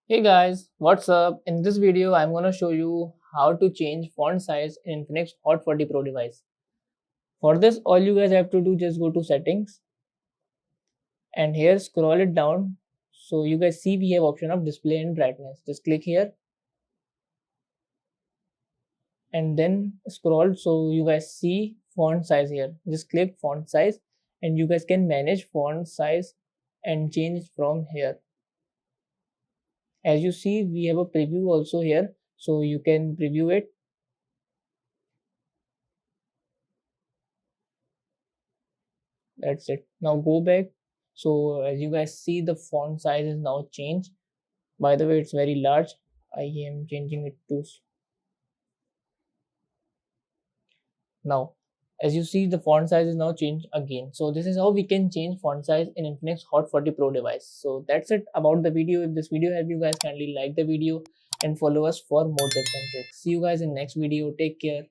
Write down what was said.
Hey guys, what's up? In this video, I'm gonna show you how to change font size in Infinix Hot 40 Pro device. For this, all you guys have to do just go to settings and here scroll it down. So you guys see we have option of display and brightness. Just click here and then scroll so you guys see font size here. Just click font size and you guys can manage font size and change from here. As you see, we have a preview also here, so you can preview it. That's it. Now go back. So as you guys see, the font size is now changed. By the way, it's very large. I am changing it to now. As you see, the font size is now changed again. So this is how we can change font size in Infinix Hot 40 Pro device. So that's it about the video. If this video helped you guys, kindly like the video and follow us for more tips and tricks. See you guys in next video. Take care.